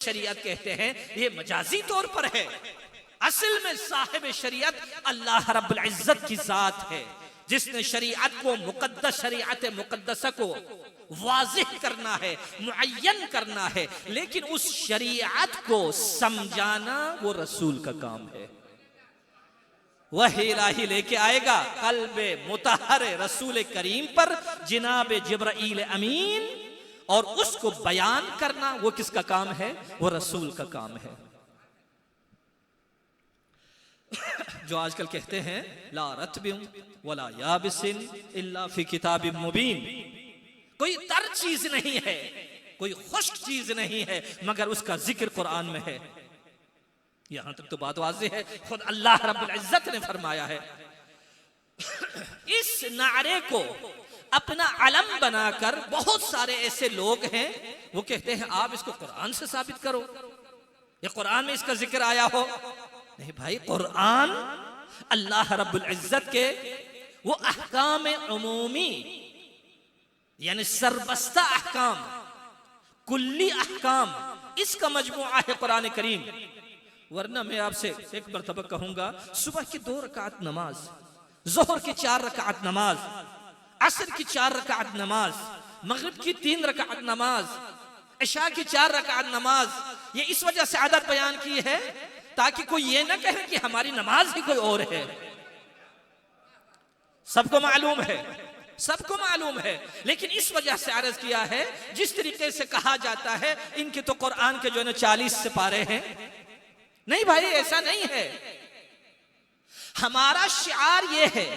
शरीयत कहते हैं ये मजाजी तौर पर है। असल में साहिब शरीयत अल्लाह रब्बुल इज्जत की जात है, जिसने शरीयत को मुकद्दस शरीयत मुकद्दसा को वाज़िह करना है, मुअय्यन करना है, लेकिन उस शरीयत को समझाना वो रसूल का काम है। वही इलाही लेके आएगा कल्बे मुतहर रसूल करीम पर जिनाब जिब्राइल अमीन, और उसको बयान करना वो किसका काम है? वो रसूल का काम है। जो आजकल कहते हैं ला रत्बिन वला याबिसिन इल्ला फी किताबिन मुबीन, कोई तर चीज नहीं है, कोई खुश्क चीज नहीं है, मगर उसका जिक्र कुरान में है। यहां तक तो बात वाज़ेह है, खुद अल्लाह रब्बुल इज्जत ने फरमाया है। इस नारे को अपना अलम बनाकर बहुत सारे ऐसे लोग हैं, वो कहते हैं आप इसको कुरान से साबित करो, या कुरान में इसका जिक्र आया हो। नहीं भाई, कुरान अल्लाह रब्बुल इज्जत के वो अहकाम उमूमी, यानी सरबस्ता अहकाम, कुल्ली अहकाम, इसका मजमुआ है कुरान करीम। वरना मैं आपसे एक मरतबा कहूंगा, सुबह की 2 रकात नमाज, जोहर की 4 रकात नमाज, असर की 4 रकात नमाज, मगरिब की 3 रकात नमाज, इशा की 4 रकात नमाज, ये इस वजह से आदत बयान की है ताकि कोई ये ना कहे कि हमारी नमाज ही कोई और है। सबको मालूम है, सबको मालूम है, लेकिन इस वजह से अर्ज किया है, जिस तरीके से कहा जाता है इनके तो कुरान के जो है 40 सिपारे हैं। नहीं भाई, ऐसा नहीं है। हमारा शिआर ये है,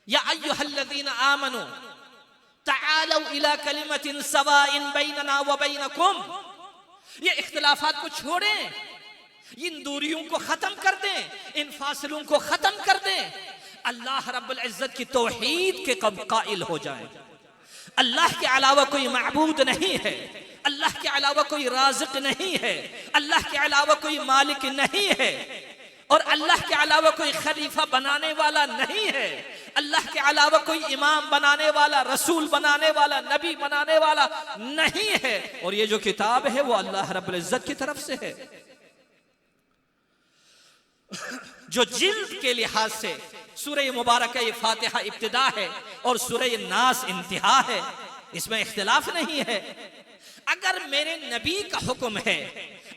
या अय्युहल्लज़ीना आमनू तआलू इला कलिमतिन सवाइन बैनना व बैनकुम, ये इख्तिलाफात को छोड़ें, इन दूरियों को खत्म कर दें, इन फासलों को खत्म कर दें, अल्लाह रब्बुल इज्जत की तौहीद के काइल हो जाएं। अल्लाह के अलावा कोई माबूद नहीं है, अल्लाह के अलावा कोई राज़िक नहीं है, अल्लाह के अलावा कोई मालिक नहीं है, और अल्लाह के अलावा कोई खलीफा बनाने वाला नहीं है, अल्लाह के अलावा कोई इमाम बनाने वाला, रसूल बनाने वाला, नबी बनाने वाला नहीं है। और ये जो किताब है वो अल्लाह रब्बुल इज्जत की तरफ से है। जो जिल्द के लिहाज से सूरह मुबारक फातिहा इब्तिदा है और सूरह नास इंतहा है, इसमें इख्तिलाफ नहीं है। अगर मेरे नबी का हुक्म है,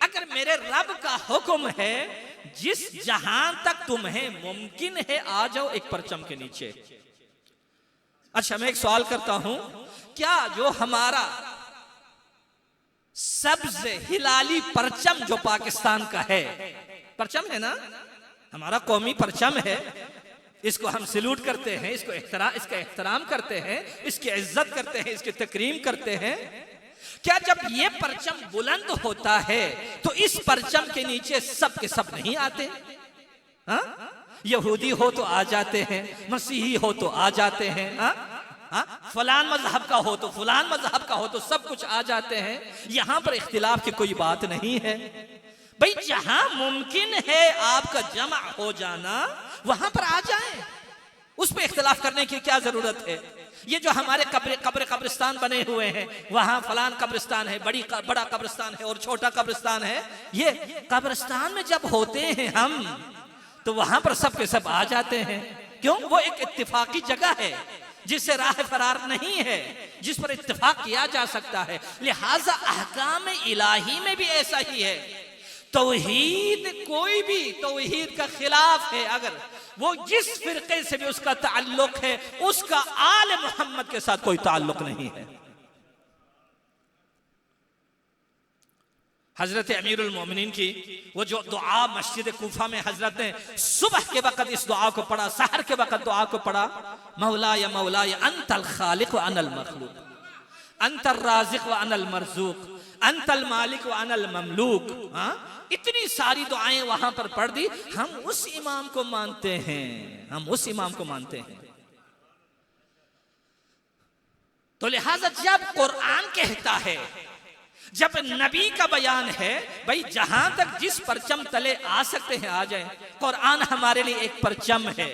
अगर मेरे रब का हुक्म है, जिस जहां तक तुम्हें मुमकिन है आ जाओ एक परचम के नीचे। अच्छा, मैं एक सवाल करता हूं, क्या जो हमारा सबसे हिलाली परचम जो पाकिस्तान का है, परचम है ना, हमारा कौमी परचम है, इसको हम सैल्यूट करते हैं, इसका एहतराम करते हैं, इसकी इज्जत करते हैं, इसकी तकरीम करते हैं, क्या जब ये परचम बुलंद होता है तो इस परचम के नीचे सब के सब नहीं आते? हा? यहूदी हो तो आ जाते हैं, मसीही हो तो आ जाते हैं, फलान मजहब का हो तो फलान मजहब का हो तो सब कुछ आ जाते हैं। यहां पर इख्तिलाफ की कोई बात नहीं है भाई। जहां मुमकिन है आपका जमा हो जाना, वहां पर आ जाएं, उस पर इख्तिलाफ करने की क्या जरूरत है? ये जो हमारे कब्रिस्तान बने हुए हैं, वहां फलान कब्रिस्तान है, बड़ा कब्रिस्तान है और छोटा कब्रिस्तान है, ये कब्रिस्तान में जब होते हैं हम तो वहां पर सब के सब आ जाते हैं। क्यों? वो एक इत्तिफाकी जगह है जिससे राह फरार नहीं है, जिस पर इत्तिफाक किया जा सकता है। लिहाजा अहकाम इलाही में भी ऐसा ही है। तौहीद, कोई भी तौहीद का खिलाफ है, अगर वो जिस फिरके से भी उसका ताल्लुक है, उसका आले मोहम्मद के साथ कोई ताल्लुक नहीं है। हजरत अमीरुल मोमिनीन की वो जो दुआ मस्जिद कूफा में हजरत ने सुबह के वक्त इस दुआ को पढ़ा, सहर के वक्त दुआ को पढ़ा, मौलाया मौलाया अंतल खालिक व अनल मखलूक, अंतर राज़िक व अनल मरज़ूक, अंतल मालिक व अनल ममलूक। इतनी सारी दुआएं वहां पर पढ़ दी। हम उस इमाम को मानते हैं, हम उस इमाम को मानते हैं। तो लिहाजा जब कुरान कहता है, जब नबी का बयान है, भाई जहां तक जिस परचम तले आ सकते हैं आ जाएं। कुरान हमारे लिए एक परचम है,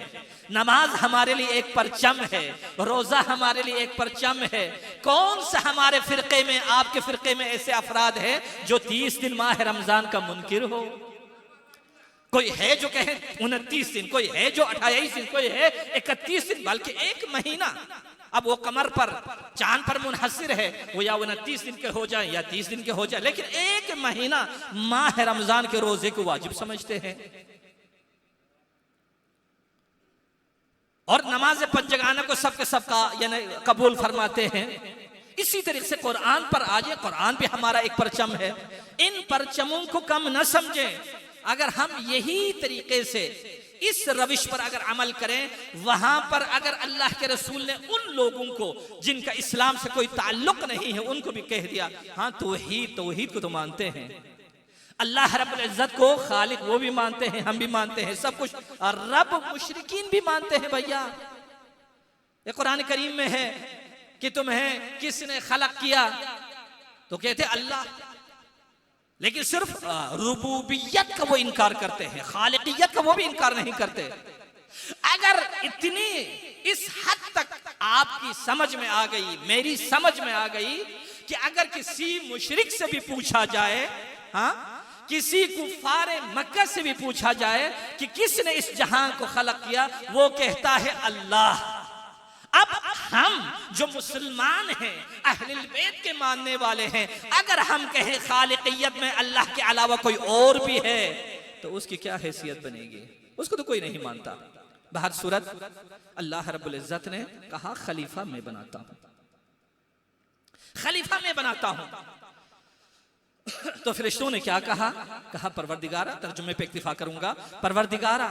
नमाज हमारे लिए एक परचम है, रोजा हमारे लिए एक परचम है। कौन सा हमारे फिरके में, आपके फिरके में ऐसे अफराद हैं जो 30 दिन माह रमजान का मुनकिर हो? कोई है जो कहे 29 दिन, कोई है जो 28 दिन, कोई है 31 दिन, बल्कि एक महीना। अब वो कमर पर, चांद पर मुनहसिर है, वो या 29 दिन के हो जाए या 30 दिन के हो जाए, लेकिन एक महीना माह रमजान के रोजे को वाजिब समझते हैं। और नमाज पंजगाना को सबके सबका यानी कबूल फरमाते हैं। इसी तरीके से कुरान पर आ जाए, कुरान भी हमारा एक परचम है। इन परचमों को कम न समझें। अगर हम यही तरीके से इस रविश पर अगर अमल करें, वहां पर अगर अल्लाह के रसूल ने उन लोगों को जिनका इस्लाम से कोई ताल्लुक नहीं है उनको भी कह दिया, हाँ तौहीद को तो मानते हैं, अल्लाह रब्बुल इज्जत को खालिक वो भी मानते हैं, हम भी मानते हैं, सब कुछ, और रब मुशरिकीन भी मानते हैं। भैया ये कुरान करीम में है कि तुम्हें किसने खलक किया, तो कहते अल्लाह, लेकिन सिर्फ रुबूबियत का वो इनकार करते हैं, खालिकियत का वो भी इनकार नहीं करते। अगर इतनी इस हद तक आपकी समझ में आ गई, मेरी समझ में आ गई कि अगर किसी मुशरिक से भी पूछा जाए, हाँ, किसी कुफारे मक्का से भी पूछा जाए कि किसने इस जहां को खलक किया, वो कहता है अल्लाह। अब हम जो मुसलमान हैं, अहले बैत के मानने वाले हैं, अगर हम कहें खालिकियत में अल्लाह के अलावा कोई और भी है, तो उसकी क्या हैसियत बनेगी? उसको तो कोई नहीं मानता। बाहर सूरत अल्लाह रब्बुल इज्जत ने कहा खलीफा मैं बनाता हूं, खलीफा मैं बनाता हूं। तो फरिश्तों ने क्या कहा? कहा परवरदिगारा, तर्जुमे पे इक्तिफा करूंगा, परवरदिगारा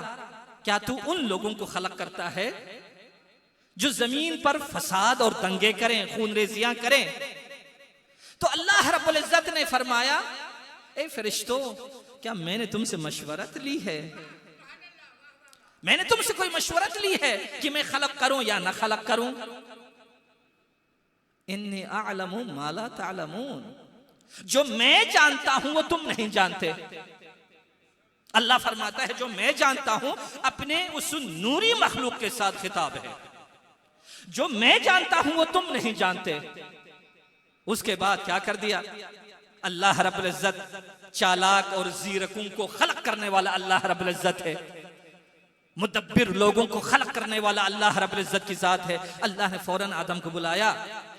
क्या तू उन लोगों को खलक करता है जो जमीन पर फसाद और दंगे करें, खूनरेजियां करें? तो अल्लाह रब्बुल इज्जत ने फरमाया, ए फरिश्तों, क्या मैंने तुमसे मशवरत ली है? मैंने तुमसे कोई मशवरत ली है कि मैं खलक करूं या ना खलक करूं? इन्नी अअलमु मा ला तअलमून, जो मैं जानता हूं वो तुम नहीं जानते। अल्लाह फरमाता है जो मैं जानता हूं, अपने उस नूरी मखलूक के साथ खिताब है, जो मैं जानता हूं वो तुम नहीं जानते। उसके बाद क्या कर दिया? अल्लाह रब्बुल इज्जत चालाक और जीरकों को खलक करने वाला अल्लाह रब्बुल इज्जत है, मुदब्बिर लोगों को खलक करने वाला अल्लाह रब्बुल इज्जत की जात है। अल्लाह ने फौरन आदम को बुलाया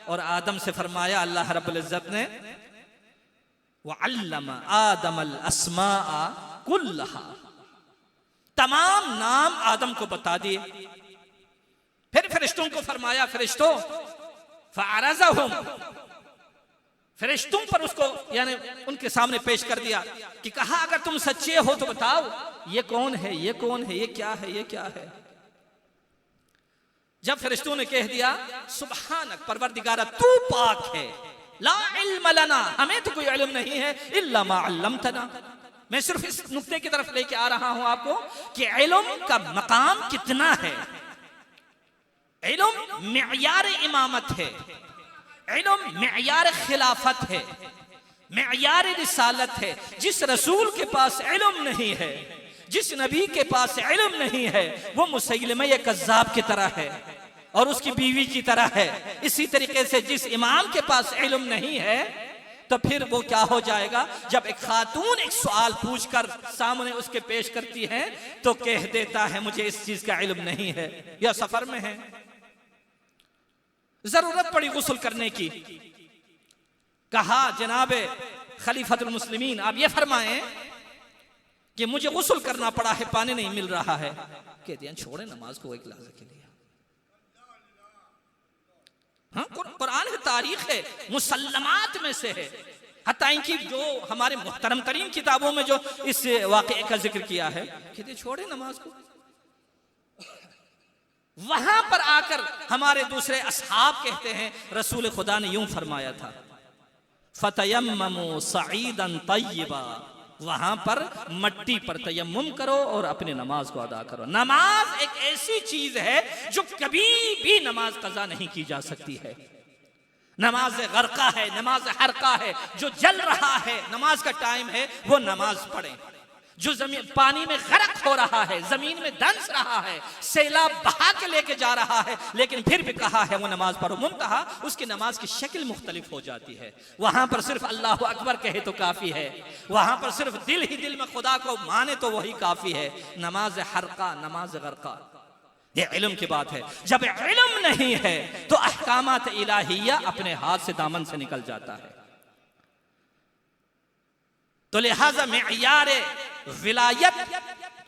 और आदम से फरमाया, अल्लाह रब्बुल इज्जत ने वअल्लमा आदमल अस्माअ कुल्लहा, तमाम नाम आदम को बता दिए। फिर फरिश्तों को फरमाया, फरिश्तों फअरज़हुम, फरिश्तों पर उसको यानी उनके सामने पेश कर दिया कि कहा अगर तुम सच्चे हो तो बताओ ये कौन है, ये कौन है, ये क्या है, ये क्या है? जब फरिश्तों ने कह दिया सुब्हानक, परवरदिगारा तू पाक है, ला इल्म लना, हमें तो कोई इल्म नहीं है, इल्ला मा अल्लमतना। मैं सिर्फ इस नुक्ते की तरफ लेके आ रहा हूं आपको कि इल्म का मकाम कितना है। इल्म मियार इमामत है, इल्म मियार खिलाफत है, मियार रिसालत है। जिस रसूल के पास इल्म नहीं है, जिस नबी के पास इल्म नहीं है, वो मुसैलिमा ये कज़्ज़ाब की तरह है और उसकी बीवी की तरह है। इसी तरीके से जिस इमाम के पास इल्म नहीं है, तो फिर वो क्या हो जाएगा? जब एक खातून एक सवाल पूछकर सामने उसके पेश करती है तो कह देता है मुझे इस चीज का इल्म नहीं है, या सफर में है, जरूरत पड़ी गुस्ल करने की। कहा जनाबे खलीफतुल मुस्लिमीन आप ये फरमाएं कि मुझे गुस्ल करना पड़ा है, पानी नहीं मिल रहा है। कहते हैं छोड़े नमाज को एक लहज़े के लिए। हाँ, कुरान की तारीख है, मुसल्लमात में से है, हत्ता कि जो हमारे मुहतरम तरीन किताबों में जो इस वाक़े का जिक्र किया है, कहते छोड़े नमाज को। वहां पर आकर हमारे दूसरे असहाब कहते हैं रसूल खुदा ने यूं फरमाया था, फतयम्ममू सईदन तय्यबा, वहां पर मट्टी पर तयम्मुम करो और अपनी नमाज को अदा करो। नमाज एक ऐसी चीज है जो कभी भी नमाज कज़ा नहीं की जा सकती है। नमाज गरका है, नमाज हरका है, जो जल रहा है, नमाज का टाइम है, वो नमाज पढ़े। जो जमीन पानी में गरक हो रहा है, जमीन में दंस रहा है, सैलाब बहा के लेके जा रहा है, लेकिन फिर भी कहा है वो नमाज पढ़ो। मुंतहा उसकी नमाज की शक्ल मुख्तलिफ हो जाती है। वहां पर सिर्फ अल्लाह अकबर कहे तो काफी है, वहां पर सिर्फ दिल ही दिल में खुदा को माने तो वही काफी है। नमाज हरका, नमाज गरका, ये इल्म की बात है। जब इल्म नहीं है तो अहकामात इलाहिया अपने हाथ से दामन से निकल जाता है। तो लिहाजा मेयार विलायत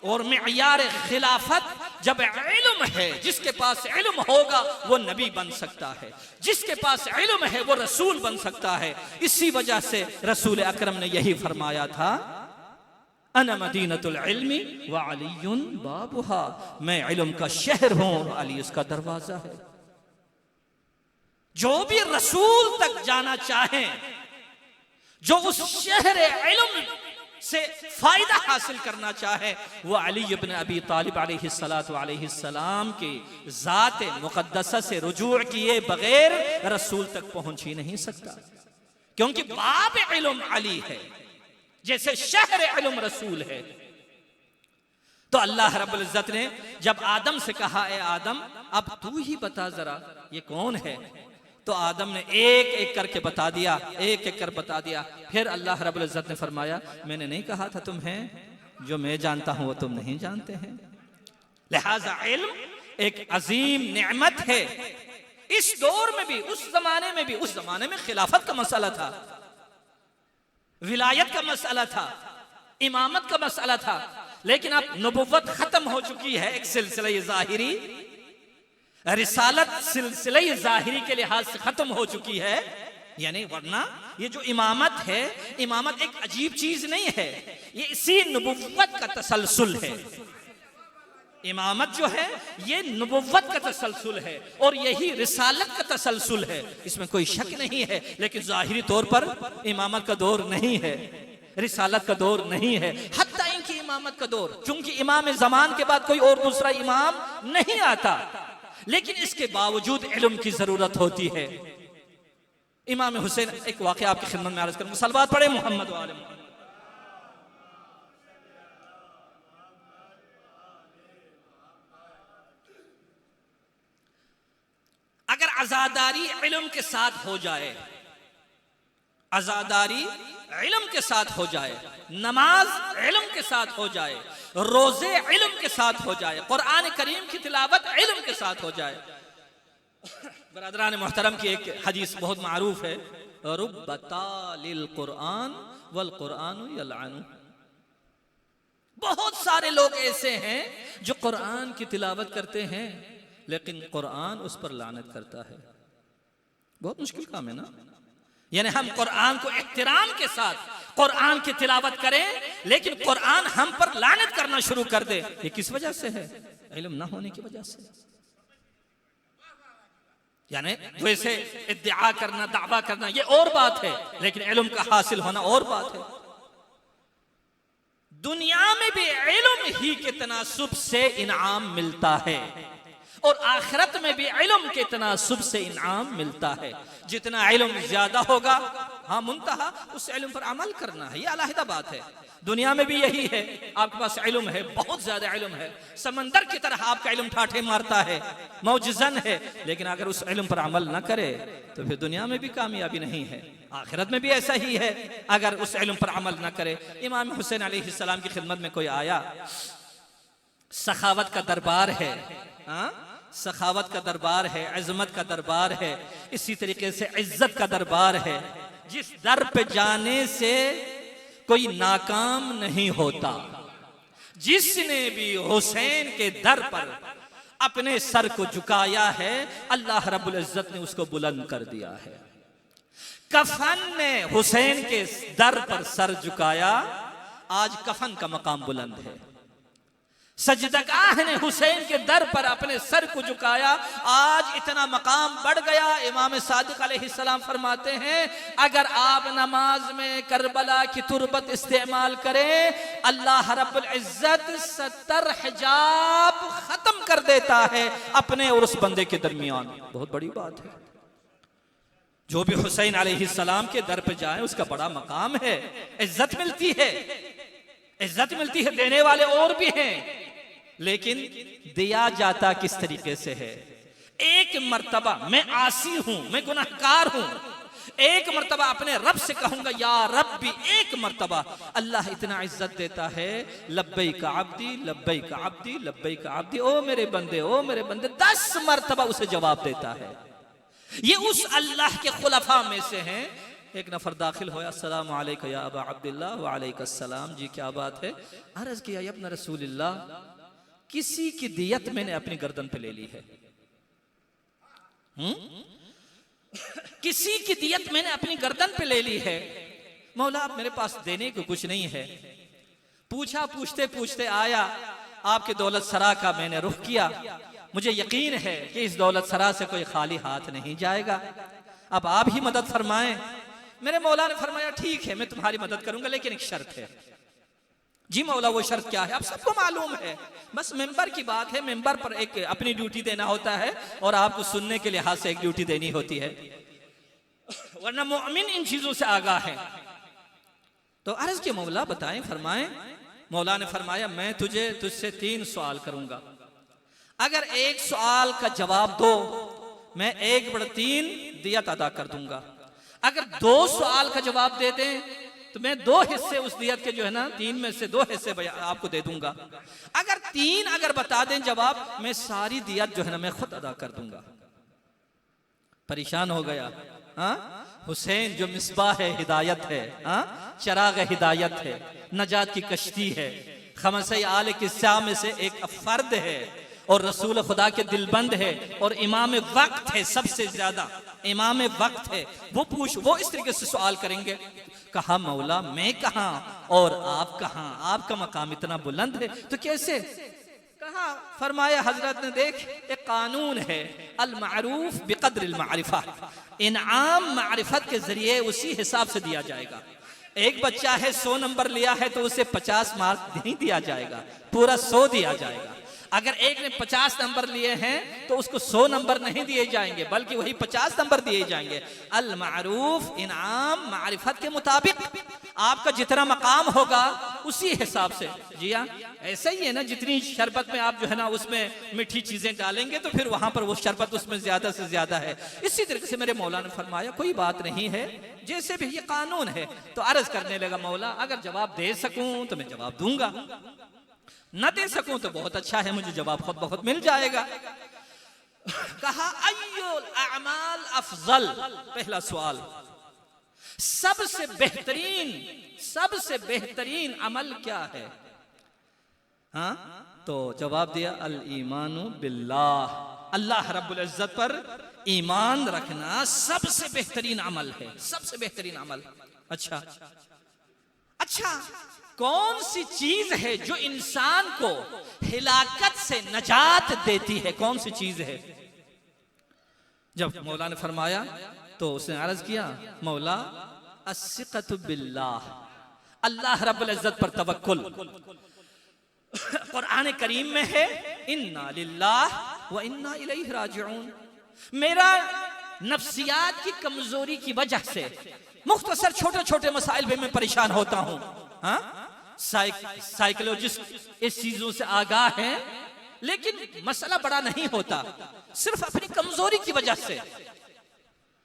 और मेयार खिलाफत जब इल्म है, जिसके पास इल्म होगा वो नबी बन सकता है, जिसके पास इल्म है वो रसूल बन सकता है। इसी वजह से रसूल अकरम ने यही फरमाया था, अना मदीनतुल इल्मी व अलीयुन बाबुहा, मैं इल्म का शहर हूं और अली उसका दरवाजा है। जो भी रसूल तक जाना चाहें, जो उस शहर इल्म से फायदा हासिल करना चाहे, वो अली इब्न अबी तालिब अलैहिस्सलाम की जात मुकद्दसा से रुजू किए बगैर रसूल तक पहुंच ही नहीं सकता, क्योंकि बाब इल्म अली है, जैसे शहर इल्म रसूल है। तो अल्लाह रब्बुल इज्जत ने जब आदम से कहा, ए आदम अब तू ही बता जरा ये कौन है, तो आदम ने एक एक करके बता दिया, एक एक कर बता दिया। फिर अल्लाह रब्बुल इज्जत ने फरमाया, मैंने नहीं कहा था तुम्हें जो मैं जानता हूं वो तुम नहीं जानते हैं। लिहाजा इल्म एक अजीम नेमत है। इस दौर में भी, उस जमाने में भी, उस जमाने में खिलाफत का मसला था, विलायत का मसला था, इमामत का मसला था, लेकिन अब नबुव्वत खत्म हो चुकी है। एक सिलसिला ज़ाहिरी, रिसालत सिलसिला ज़ाहिरी के लिहाज से खत्म हो चुकी है। यानी वरना ये जो इमामत है, इमामत एक अजीब चीज नहीं है, ये इसी नबुव्वत का तसलसल है। इमामत जो है ये नबुव्वत का तसलसल है और यही रिसालत का तसलसल है, इसमें कोई शक नहीं है। लेकिन ज़ाहिरी तौर पर इमामत का दौर नहीं है, रिसालत का दौर नहीं है, हत्ता इनकी इमामत का दौर, चूंकि इमाम ज़मान के बाद कोई और दूसरा इमाम नहीं आता, लेकिन इसके बावजूद इल्म की जरूरत होती है। इमाम हुसैन, एक वाक़या आपकी खिदमत में अर्ज करूं, सलवात पढ़े मोहम्मद वाले मोहम्मद। अगर आजादारी इल्म के साथ हो जाए, आजादारी इल्म के साथ हो जाए, नमाज इल्म के साथ हो जाए, रोजे इल्म के साथ हो जाए, कुरान करीम की तिलावत इल्म के साथ हो जाए। बरादरान मोहतरम की एक हदीस बहुत मारूफ है, रुब्ब तालिल कुरान वल कुरान यलअनु। बहुत सारे लोग ऐसे हैं जो कुरान की तिलावत करते हैं, लेकिन कुरान उस पर लानत करता है। बहुत मुश्किल काम है ना। यानी हम कुरान को एहतराम के साथ कुरान की तिलावत करें, लेकिन कुरान हम पर लानत करना शुरू कर दे। ये किस वजह से है? इल्म ना होने की वजह से। यानी वैसे इद्दिआ करना, दावा करना ये और बात है, लेकिन इल्म का हासिल होना और बात है। दुनिया में भी इल्म ही के तनासुब से इनाम मिलता है और आखिरत में भी इल्म के तनासुब से इनाम मिलता है। जितना इल्म ज्यादा होगा, हाँ मुंतहा उस इल्म पर अमल करना है, ये अलहदा बात है। दुनिया में भी यही है, आपके पास इल्म है, बहुत ज्यादा इल्म है, समंदर की तरह आपका इल्म ठाठे मारता है, मौजज़न है, लेकिन अगर उस इल्म पर अमल ना करे तो फिर दुनिया में भी कामयाबी नहीं है, आखिरत में भी ऐसा ही है अगर उस इल्म पर अमल ना करे। इमाम हुसैन अलैहिस्सलाम की खिदमत में कोई आया, सखावत का दरबार है, सखावत का दरबार है, अजमत का दरबार है, इसी तरीके से इज्जत का दरबार है, जिस दर पे जाने से कोई नाकाम नहीं होता। जिसने भी हुसैन के दर पर अपने सर को झुकाया है, अल्लाह रब्बुल इज्जत ने उसको बुलंद कर दिया है। कफन ने हुसैन के दर पर सर झुकाया, आज कफन का मकाम बुलंद है। सजदगाह ने हुसैन के दर पर अपने सर को झुकाया, आज इतना मकाम बढ़ गया। इमाम सादिक अलैहिस्सलाम फरमाते हैं, अगर आप नमाज में करबला की तुरबत इस्तेमाल करें, अल्लाह रब्बुल इज्जत 70 हिजाब खत्म कर देता है अपने और उस बंदे के दरमियान। बहुत बड़ी बात है। जो भी हुसैन अलैहिस्सलाम के दर पर जाए उसका बड़ा मकाम है, इज्जत मिलती है। इज्जत मिलती है, देने वाले और भी हैं, लेकिन दिया जाता किस तरीके से है। एक मर्तबा मैं आसी हूं, मैं गुनाहगार हूं, एक मर्तबा अपने रब से कहूंगा या रब्बी, एक मर्तबा अल्लाह इतना इज्जत देता है, लब्बैक अब्दी लब्बैक अब्दी लब्बैक अब्दी, ओ मेरे बंदे ओ मेरे बंदे, 10 मर्तबा उसे जवाब देता है। ये उस अल्लाह के खुलफा में से हैं। एक नफर दाखिल होया, अस्सलाम अलैकुम या अबा अब्दुल्लाह, व अलैकुम अस्सलाम, जी क्या बात है। अर्ज किया, या अपना रसूलुल्लाह, किसी की दियत मैंने अपनी गर्दन पे ले ली है। किसी की दियत मैंने अपनी गर्दन पे ले ली है, मौला आप मेरे पास देने को कुछ नहीं है। पूछा, पूछते पूछते आया आपके दौलत सरा का, मैंने रुख किया, मुझे यकीन है कि इस दौलत सरा से कोई खाली हाथ नहीं जाएगा, अब आप ही मदद फरमाएं। मेरे मौला ने फरमाया, ठीक है मैं तुम्हारी मदद करूंगा, लेकिन एक शर्त है। जी मौला, वो शर्त क्या है? आप सबको मालूम है, बस मेंबर की बात है, मेंबर पर एक अपनी ड्यूटी देना होता है और आपको सुनने के लिहाज से एक ड्यूटी देनी होती है, वरना मोमिन इन चीजों से आगाह है। तो अर्ज के मौला बताएं, फरमाएं। मौला ने फरमाया, मैं तुझसे 3 सवाल करूंगा, अगर एक सवाल का जवाब दो मैं 1/3 दियत अदा कर दूंगा, अगर 2 सवाल का जवाब दे दें तो मैं 2 हिस्से उस दियत के जो है ना 3 में से 2 हिस्से आपको दे दूंगा, अगर 3 बता दें जवाब, मैं सारी दियत जो है ना मैं खुद अदा कर दूंगा। परेशान हो गया। हाँ, हुसैन जो मिसबाह है, हिदायत है, हाँ, चराग हिदायत है, नजात की कश्ती है, खमसे आले किस्सा में से एक फर्द है और रसूल खुदा के दिलबंद है और इमाम वक्त है, सबसे ज्यादा इमाम वक्त है। वो इस तरीके से सवाल करेंगे। कहा, मौला मैं कहां और आप कहां, आपका मकाम इतना बुलंद है तो कैसे? कहा, फरमाया हजरत ने, देख एक कानून है, अल मारूफ बिकद्र अल मारिफा, इनाम मारिफत के जरिए उसी हिसाब से दिया जाएगा। एक बच्चा है 100 नंबर लिया है तो उसे 50 मार्क नहीं दिया जाएगा, पूरा 100 दिया जाएगा। अगर एक ने 50 नंबर लिए हैं तो उसको 100 नंबर नहीं दिए जाएंगे, बल्कि वही 50 नंबर दिए जाएंगे। अल मारूफ इनाम मारिफत के मुताबिक आपका जितना मकाम होगा उसी हिसाब से। जी हाँ, ऐसा ही है ना, जितनी शरबत में आप जो है ना उसमें मीठी चीजें डालेंगे तो फिर वहां पर वो शरबत उसमें ज्यादा से ज्यादा है। इसी तरीके से मेरे मौला ने फरमाया, कोई बात नहीं है, जैसे भी ये कानून है। तो अर्ज करने लगा, मौला अगर जवाब दे सकूं तो मैं जवाब दूंगा, न दे सकूं तो बहुत अच्छा है, मुझे जवाब खुद बहुत मिल जाएगा। कहा, अय्युल अमाल अफजल, पहला सवाल, सबसे बेहतरीन अमल क्या है? हाँ, तो जवाब दिया, अल ईमानु बिल्लाह, अल्लाह रब्बुल इज्जत पर ईमान रखना सबसे बेहतरीन अमल है, सबसे बेहतरीन अमल। अच्छा, कौन सी चीज है जो इंसान को हिलाकत से नजात देती है? कौन सी चीज है? जब मौला ने फरमाया तो उसने अर्ज किया, मौला अस्सिक़तु बिल्लाह, अल्लाह रब्बुल इज्जत पर तवक्कुल। कुरान करीम में है, इन्ना लिल्लाह व इन्ना इलैहि राजिऊन। मेरा नफ्सियात की कमजोरी की वजह से मुख्तसर छोटे छोटे मसाइल पे मैं परेशान होता हूं। हाँ, साइकोलॉजिस्ट इस चीजों से आगाह हैं, लेकिन मसला बड़ा नहीं होता, सिर्फ अपनी कमजोरी की वजह से।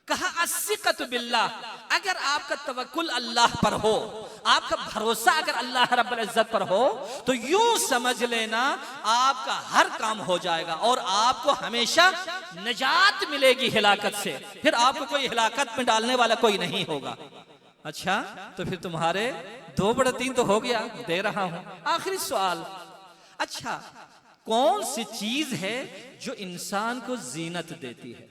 कहा, अस्सिक़तु बिल्लाह, अगर आपका तवक्कुल अल्लाह पर हो, आपका भरोसा अगर अल्लाह रब्बुल इज्जत पर हो, तो यूं समझ लेना आपका हर काम हो जाएगा और आपको हमेशा निजात मिलेगी हिलाकत से, फिर आपको कोई हिलाकत में डालने वाला कोई नहीं होगा। अच्छा, तो फिर तुम्हारे 2/3 तो हो गया, दे रहा हूं। आखिरी सवाल, अच्छा कौन सी चीज है जो इंसान को जीनत देती है?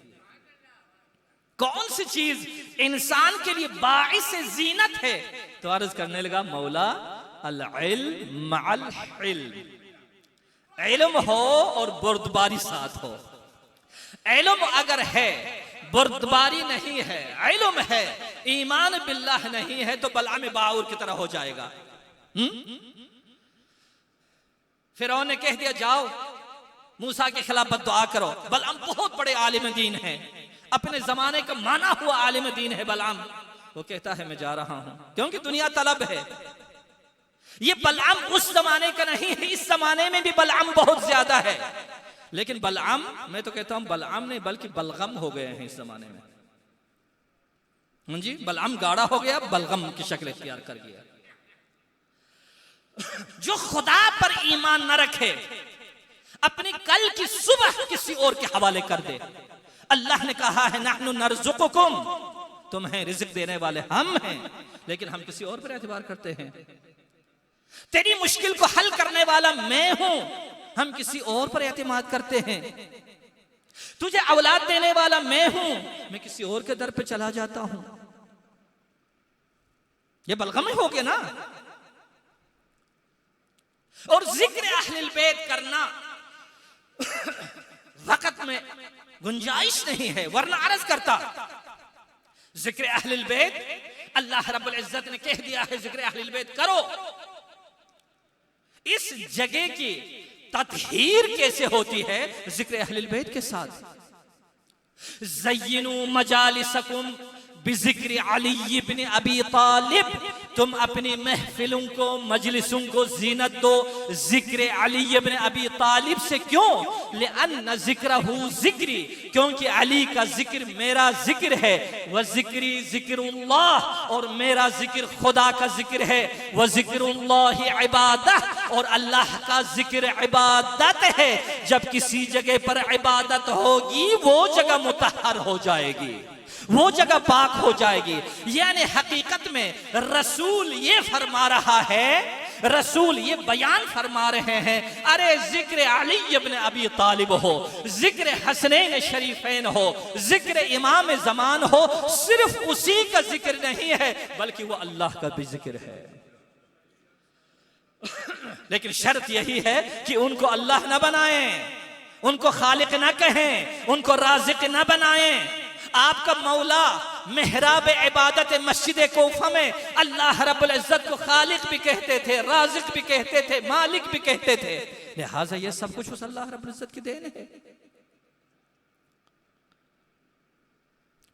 कौन सी चीज इंसान के लिए बाइस जीनत है? तो अर्ज करने लगा, मौला अल इल्म मअल इल्म, इल्म हो और बुर्दबारी साथ हो। इल्म अगर है, बुर्दबारी नहीं है, इल्म है, ईमान बिल्लाह नहीं है, तो बलआम बाउर की तरह हो जाएगा। फिरौन ने कह दिया, जाओ मूसा के खिलाफ बद्दुआ करो। बलआम बहुत बड़े आलिम दीन है, अपने जमाने का माना हुआ आलिम दीन है बलआम। वो कहता है, मैं जा रहा हूं, क्योंकि दुनिया तलब है। ये बलआम उस जमाने का नहीं है, इस जमाने में भी बलआम बहुत ज्यादा है। लेकिन बलआम, मैं तो कहता हूं बलआम नहीं बल्कि बलगम हो गए हैं इस जमाने में। जी, बलआम गाढ़ा हो गया, बलगम की शक्ल इख्तियार कर गया। जो खुदा पर ईमान न रखे, अपनी कल की सुबह किसी और के हवाले कर दे। अल्लाह ने कहा है नहनु नरज़ुकुकुम, तुम्हें रिज़्क़ देने वाले हम हैं, लेकिन हम किसी और पर एतबार करते हैं। तेरी मुश्किल को हल करने वाला मैं हूं, हम किसी और पर एतमाद करते हैं। तुझे औलाद देने वाला मैं हूं, मैं किसी और के दर पे चला जाता हूं। ये बलगम हो गया ना। और जिक्र अहलिल बैत करना वक्त में गुंजाइश नहीं है, वरना अर्ज करता जिक्र अहलिल बैत अल्लाह रब्बुल इज्जत ने कह दिया है जिक्र अहलिल बैत करो। इस जगह की तत्हीर कैसे होती है? जिक्र अहलिल बैत के साथ। ज़य्यिनू मजालिसकुम बिज़िक्र अली इब्न अबी तालिब, तुम अपनी महफिलों को मजलिसों को जीनत दो जिक्र अली इब्न अबी तालिब से। क्यों? लिअन्न ज़िक्रहु ज़िक्री, क्योंकि अली का जिक्र मेरा जिक्र है। वह ज़िक्री ज़िक्रुल्लाह, और मेरा जिक्र खुदा का जिक्र है। वह ज़िक्रुल्लाहि इबादत, और अल्लाह का जिक्र इबादत है। जब किसी जगह पर इबादत होगी वो जगह मुतहर हो जाएगी, वो जगह पाक हो जाएगी। यानी हकीकत में रसूल ये फरमा रहा है, रसूल ये बयान फरमा रहे हैं, अरे जिक्र अली इब्न अबी तालिब हो, जिक्र हसनैन शरीफैन हो, जिक्र इमाम ज़मान हो, सिर्फ उसी का जिक्र नहीं है बल्कि वो अल्लाह का भी जिक्र है। लेकिन शर्त यही है कि उनको अल्लाह न बनाएं, उनको खालिक न कहें, उनको राज़िक न बनाएं। आपका मौला मेहराब इबादत मस्जिद कोफा में अल्लाह रब्बुल इज्जत को खालिक भी कहते थे, राज़िक भी कहते थे, मालिक भी कहते थे। लिहाजा ये सब कुछ उस अल्लाह रब्बुल इज्जत की देन है।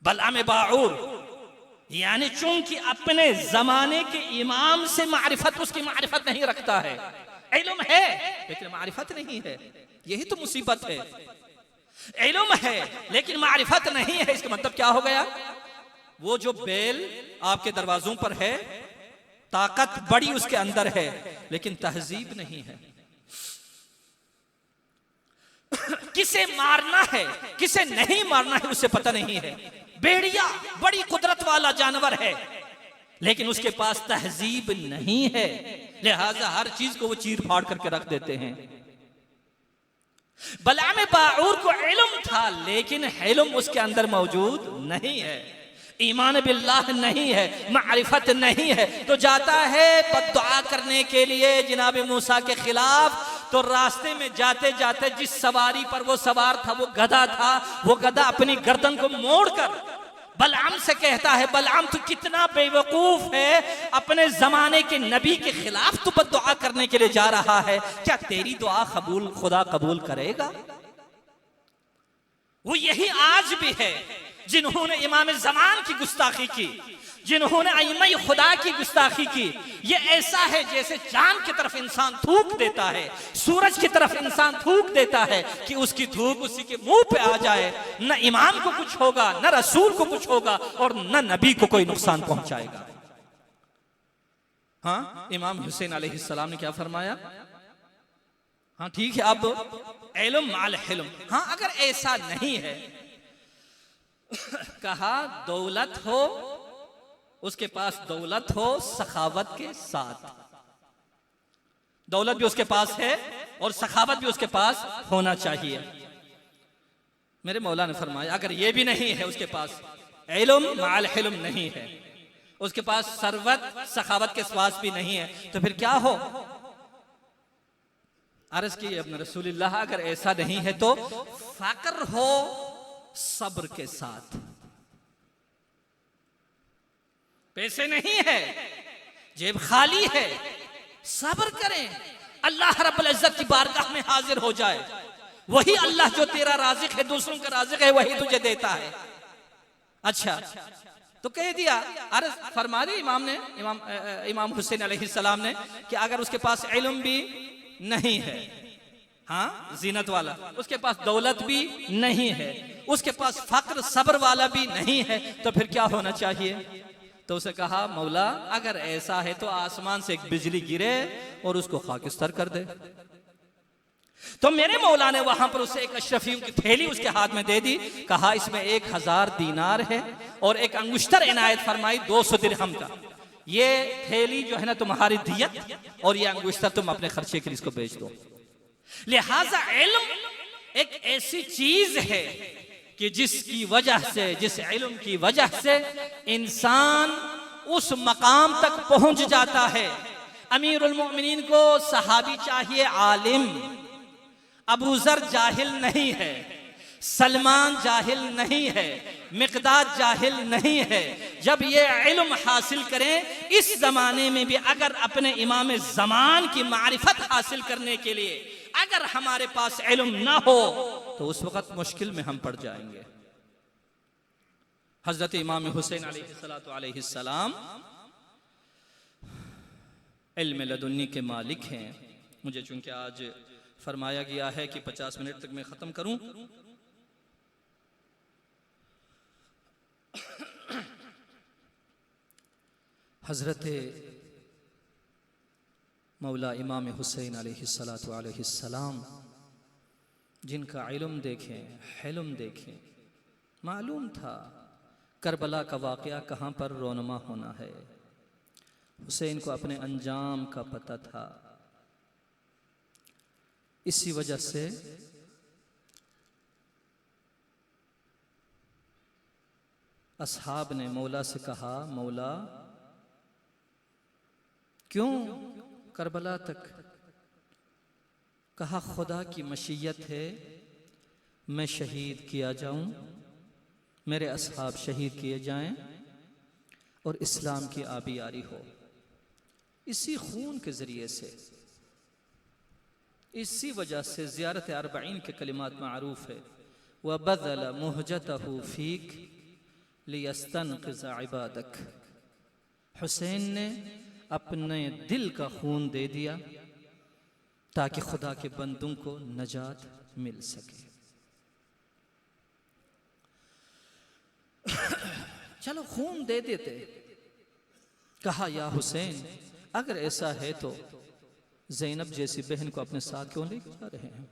बलआम बाऊर यानी चूंकि अपने जमाने के इमाम से मारिफत, उसकी मारिफत नहीं रखता है, इल्म है लेकिन मारिफत नहीं है। यही तो मुसीबत है। इल्म है लेकिन मारिफत नहीं है। इसका मतलब क्या हो गया? वो जो बेल आपके दरवाजों पर है, ताकत बड़ी उसके अंदर है लेकिन तहजीब नहीं है। किसे मारना है किसे नहीं मारना है उसे पता नहीं है। भेड़िया बड़ी कुदरत वाला जानवर है लेकिन उसके पास तहजीब नहीं है, लिहाजा हर चीज को वो चीर फाड़ करके रख देते हैं। बलआम बाऊर को इल्म था लेकिन इल्म उसके अंदर मौजूद नहीं है, ईमान बिल्लाह नहीं है, मारिफत नहीं है। तो जाता है बद्दुआ करने के लिए जनाब मूसा के खिलाफ। तो रास्ते में जाते जाते जिस सवारी पर वो सवार था वो गधा था, वो गधा अपनी गर्दन को मोड़कर बलआम से कहता है, बलआम तू कितना बेवकूफ है, अपने जमाने के नबी के खिलाफ तू बद्दुआ करने के लिए जा रहा है, क्या तेरी दुआ कबूल खुदा कबूल करेगा? वो यही आज भी है जिन्होंने इमाम ज़मान की गुस्ताखी की, जिन्होंने अइम्मा खुदा की गुस्ताखी की। ये ऐसा है जैसे चांद की तरफ इंसान थूक देता है, सूरज की तरफ इंसान थूक देता है कि उसकी धूप उसी के मुंह पे आ जाए। न इमाम को कुछ होगा, न रसूल को कुछ होगा, और न नबी को कोई नुकसान पहुंचाएगा। हाँ, इमाम हुसैन अलैहिस्सलाम ने क्या फरमाया? हाँ ठीक है, अब इल्म माल हिल्म। हाँ, अगर ऐसा नहीं है, कहा दौलत हो, उसके पास दौलत हो सखावत के साथ, दौलत भी उसके पास है और सखावत भी उसके पास होना चाहिए। मेरे मौला ने फरमाया अगर ये भी नहीं है उसके पास, इल्म माल हिल्म नहीं है, उसके पास सरवत सखावत के पास भी नहीं है, तो फिर क्या हो? अर्ज की अपने रसूलुल्लाह अगर ऐसा नहीं है तो फाकर हो सब्र के साथ। पैसे नहीं है, जेब खाली है, सब्र करें, अल्लाह रब्बुल इज्जत की बारगाह में हाजिर हो जाए। वही अल्लाह जो तेरा राज़िक है, दूसरों का राज़िक है, वही तुझे देता है। अच्छा, तो कह दिया, अरे फरमा दी इमाम हुसैन अलैहिस्सलाम ने कि अगर उसके पास इल्म भी नहीं है, हाँ जीनत वाला, उसके पास दौलत भी नहीं है, उसके पास फक्र सब्र वाला भी नहीं है, तो फिर क्या होना चाहिए? तो उसे कहा, मौला अगर ऐसा है तो आसमान से एक बिजली गिरे और उसको खाकिस्तर कर दे। तो मेरे मौला ने वहां पर उसे एक अशरफियों की थैली उसके हाथ में दे दी, कहा इसमें 1000 दीनार है और एक अंगुश्तर इनायत फरमाई 200 दिरहम का। ये थैली जो है ना तुम्हारी दियत, और ये अंगुश्तर तुम अपने खर्चे के लिए इसको बेच दो। लिहाजा इल्म एक ऐसी चीज है कि जिसकी वजह से, जिस इल्म की वजह से इंसान उस मकाम तक पहुंच जाता है। अमीरुल मोमिनीन को सहाबी चाहिए आलिम। अबू जर जाहिल नहीं है, सलमान जाहिल नहीं है, मिकदाद जाहिल नहीं है। जब ये इल्म हासिल करें, इस जमाने में भी अगर अपने इमाम जमान की मारिफत हासिल करने के लिए अगर हमारे पास इल्म ना हो तो उस वक्त मुश्किल में हम पड़ जाएंगे। हजरत इमाम हुसैन अलैहिस्सलाम इल्म लदुन्नी के मालिक हैं। मुझे चूंकि आज फरमाया गया है कि 50 मिनट तक मैं खत्म करूं, हजरत मौला इमाम हुसैन अलैहिस्सलाम जिनका इल्म देखें, हिल्म देखें, मालूम था करबला का वाक़या कहाँ पर रोनमा होना है। हुसैन को अपने अंजाम का पता था। इसी वजह से असहाब ने मौला से कहा, मौला क्यों करबला तक? कहा, खुदा की मशीयत है मैं शहीद किया जाऊं, मेरे असहाब शहीद किए जाएं और इस्लाम की आबियारी हो। इसी खून के ज़रिए से, इसी वजह से ज़ियारत अर्बईन के कलिमात मारूफ है, व बदल मुहजतहु फीक लियस्तनक़िज़ इबादक। हुसैन ने अपने दिल का खून दे दिया ताकि खुदा के बंदों को नजात मिल सके। चलो खून दे देते। कहा, या हुसैन अगर ऐसा है तो ज़ैनब जैसी बहन को अपने साथ क्यों लेके जा रहे हैं?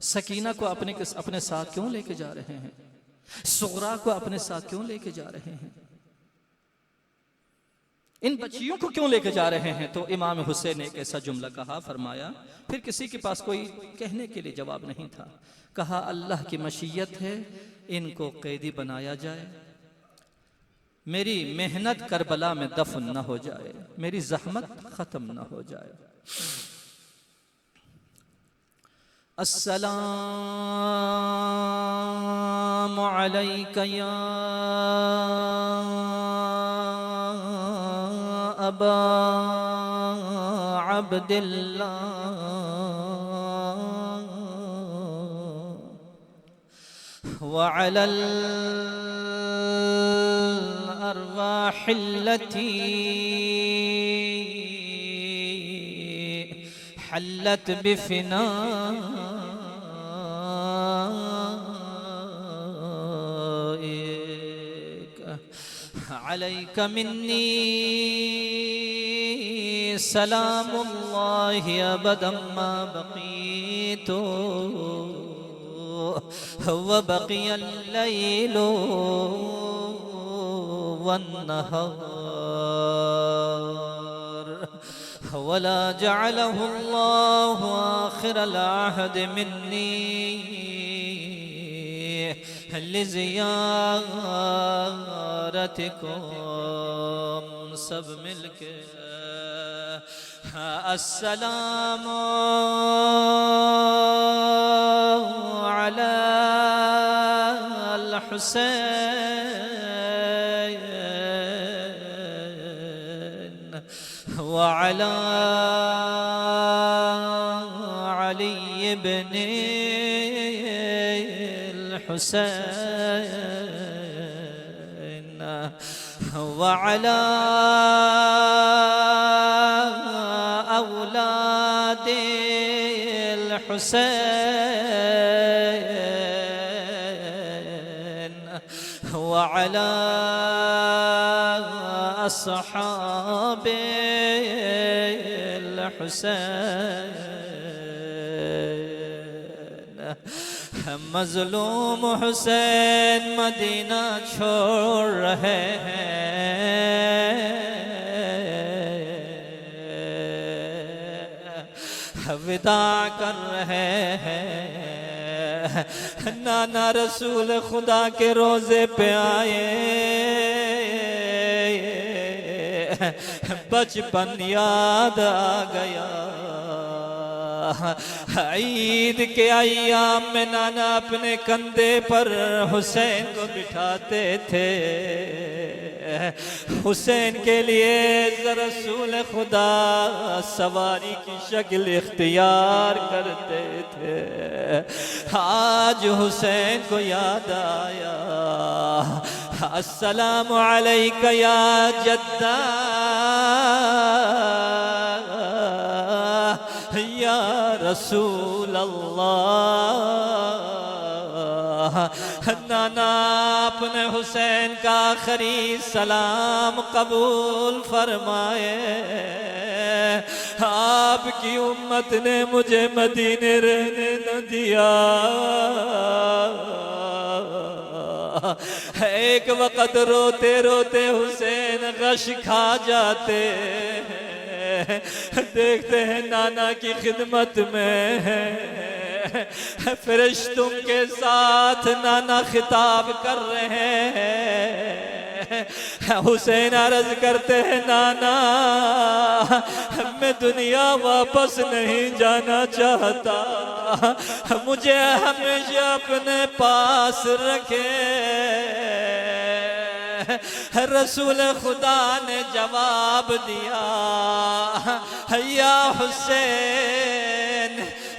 सकीना को अपने साथ क्यों लेके जा रहे हैं? सुगरा को अपने साथ क्यों लेके जा रहे हैं? इन बच्चियों को क्यों लेके जा रहे हैं? तो इमाम हुसैन ने एक ऐसा जुमला कहा, फरमाया, फिर किसी के पास कोई कहने के लिए जवाब नहीं था। कहा, अल्लाह की मशीयत है इनको कैदी बनाया जाए, मेरी मेहनत करबला में दफन न हो जाए, मेरी जहमत खत्म न हो जाए। अस्सलामु अलैका या अबा अब्दिल्लाह व अलल अरवाहिल्लती हल्लत बिफनाइक अलैका मिन्नी सलामुल्लाहि अबदम मा बक़ीतु व बक़ियल लैलु वन्नहार वला जअलहु अल्लाहु आखिरल अहद मिन्नी लिज़ियारतिकुम। सब मिलके अस्सलामु अलल हुसैन व अला अली इब्न हुसैन वअला औलादिल हुसैन वअला अस्हाबिल हुसैन। मजलूम हुसैन मदीना छोड़ रहे हैं, विदा कर रहे हैं। नाना रसूल खुदा के रोजे पे आए, बचपन याद आ गया। ईद के अय्याम में नाना अपने कंधे पर हुसैन को बिठाते थे, हुसैन के लिए रसूल खुदा सवारी की शक्ल इख्तियार करते थे। आज हुसैन को याद आया, अस्सलामु अलैका या जद्दा या रसूल अल्लाह। नाना अपने हुसैन का आखिरी सलाम कबूल फरमाए। आपकी उम्मत ने मुझे मदीने रहने न दिया। एक वक़्त रोते रोते हुसैन गश खा जाते, देखते हैं नाना की खिदमत में है। फरिश्तों के साथ नाना खिताब कर रहे हैं। हुसैन अर्ज करते हैं, नाना मैं दुनिया वापस नहीं जाना चाहता, मुझे हमेशा अपने पास रखे। रसूल खुदा ने जवाब दिया, या हुसैन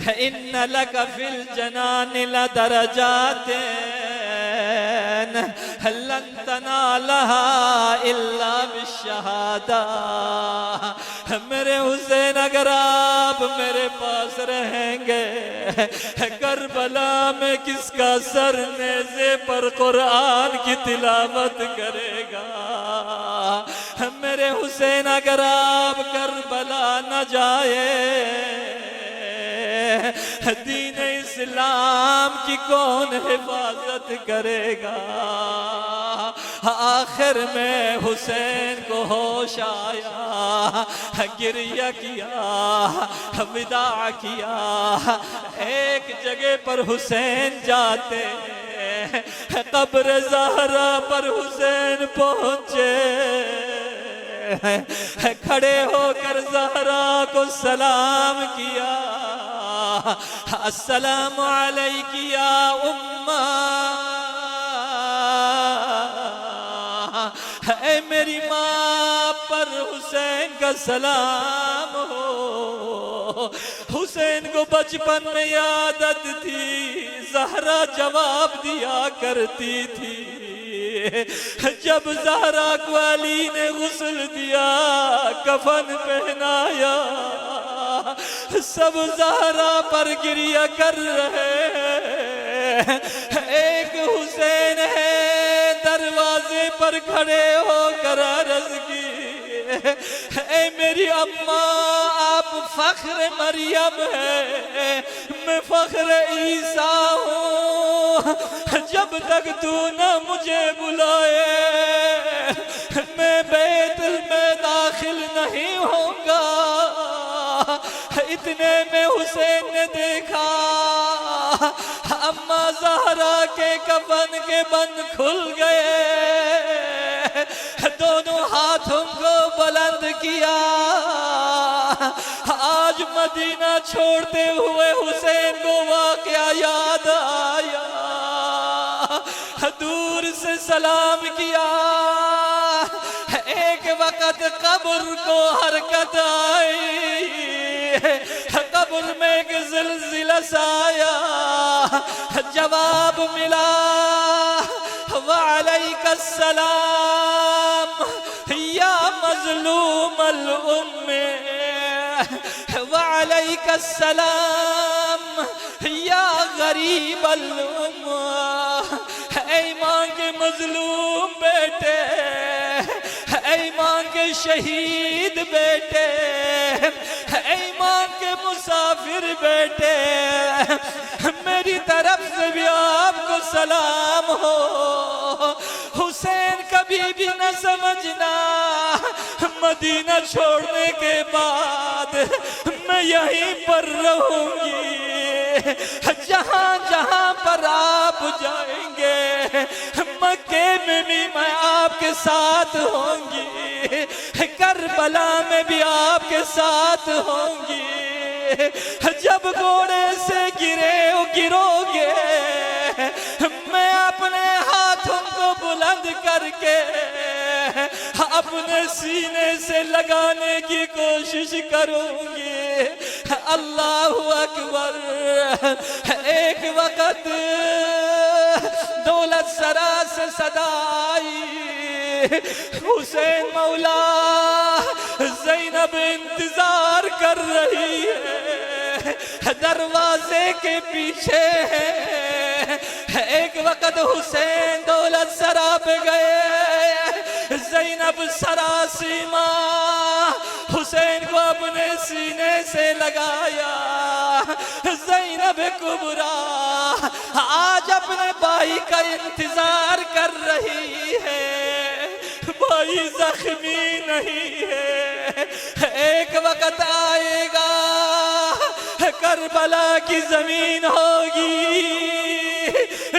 इन्न लक फिल जनान लदरजातिन लन तनालहा इल्ला बिश्शहादा। मेरे हुसैन अगर आप मेरे पास रहेंगे, करबला में किसका सर नेज़े पर कुरान की तिलावत करेगा। मेरे हुसैन अगर आप करबला न जाए, दीन इस्लाम की कौन हिफाजत करेगा। आखिर में हुसैन को होश आया, गिरिया किया, विदा किया। एक जगह पर हुसैन जाते, कब्र ज़हरा पर हुसैन पहुंचे। खड़े होकर ज़हरा को सलाम किया, अस्सलामु अलैकी या उम्मा। ऐ मेरी माँ पर हुसैन का सलाम हो। हुसैन को बचपन में आदत थी, ज़हरा जवाब दिया करती थी। जब ज़हरा को अली ने गुस्ल दिया, कफन पहनाया, सब ज़हरा पर गिरिया कर रहे हैं। एक हुसैन है दरवाजे पर खड़े होकर अर्ज़ की, ऐ मेरी अम्मा आप फ़ख्र मरियम है, मैं फ़ख्र ईसा हूँ। जब तक तू न मुझे बुलाए, मैं बैतुल में दाखिल नहीं होगा। इतने में हुसैन ने देखा, अम्मा ज़हरा के कफन के बंद खुल गए। दोनों हाथों को बुलंद किया। आज मदीना छोड़ते हुए हुसैन को वाक़या याद आया। दूर से सलाम किया। एक वक़्त कब्र को हरकत आई, कब्र में एक ज़िलज़िला आया। जवाब मिला, वअलैकस्सलाम या मज़लूमल उम्मे, वअलैकस्सलाम या गरीबल उम्मा। ऐ मां के मजलूम बेटे, ऐ मां के शहीद बेटे, ऐ मां के मुसाफिर बेटे, मेरी तरफ से भी आपको सलाम हो। हुसैन कभी भी न समझना मदीना छोड़ने के बाद मैं यहीं पर रहूंगी, जहां जहां पर आप जाएंगे मक्के में भी मैं आपके साथ होंगी, करबला में भी आपके साथ होंगी। जब घोड़े से गिरोगे मैं अपने हाथों को बुलंद करके अपने सीने से लगाने की कोशिश करूंगी। अल्लाहु अकबर। एक वक्त दौलत सरा से सदा आई, हुसैन मौला ज़ैनब इंतजार कर रही है, दरवाजे के पीछे है। एक वक्त हुसैन दौलत सरा पे गए, ज़ैनब सरासीमा हुसैन को अपने सीने से लगाया। ज़ैनब कुबरा आज अपने भाई का इंतजार कर रही है, भाई जख्मी नहीं है। एक वक्त आएगा करबला की जमीन होगी,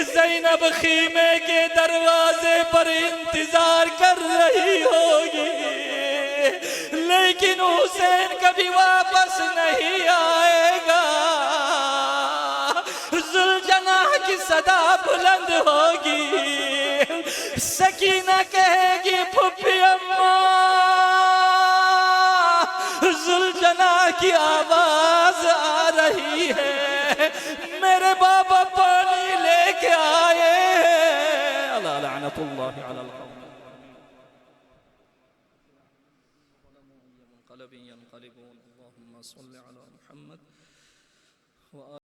ज़ैनब खीमे के दरवाजे पर इंतजार कर रही होगी, लेकिन हुसैन कभी वापस नहीं आएगा। जुल्जनाह की सदा बुलंद होगी, सकीना कहेगी फुफी अम्मा, जुल्जनाह की आवाज आ रही है, मेरे बाबा पानी लेके आए। अल्लाह लानतुल्लाहि अलल कौम। अल्लाहुम्मा सल्लि अला मुहम्मद।